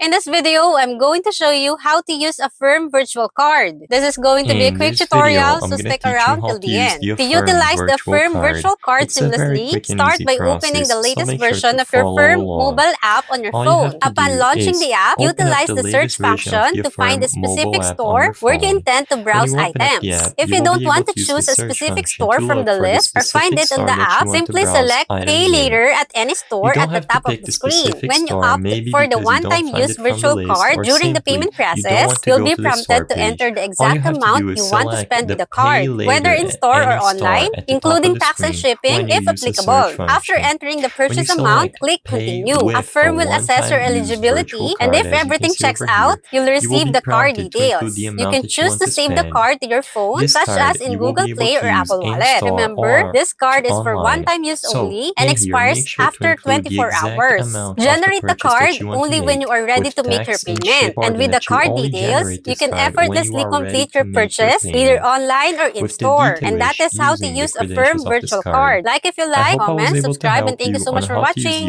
In this video, I'm going to show you how to use Affirm Virtual Card. This is going to be a quick tutorial, so stick around till the end. To utilize the Affirm Virtual Card seamlessly, start by opening the latest version of your Affirm mobile app on your phone. Upon launching the app, utilize the search function to find a specific store where you intend to browse items. If you don't want to choose a specific store from the list or find it on the app, simply select Pay Later at any store at the top of the screen. When you opt for the one-time use virtual card during the payment process, you'll be prompted to enter the exact amount you want to spend with the card, whether in store or online, including tax and shipping if applicable. After entering the purchase amount, click Continue. Affirm will assess your eligibility, and if everything checks out, you'll receive the card details. You can choose to save the card to your phone, such as in Google Play or Apple Wallet. Remember, this card is for one-time use only and expires after 24 hours. Generate the card only when you are ready to make your payment. And with the card details, you can effortlessly complete your purchase either online or in-store. And that is how to use Affirm Virtual Card. Like if you like, comment, subscribe, and thank you so much for watching.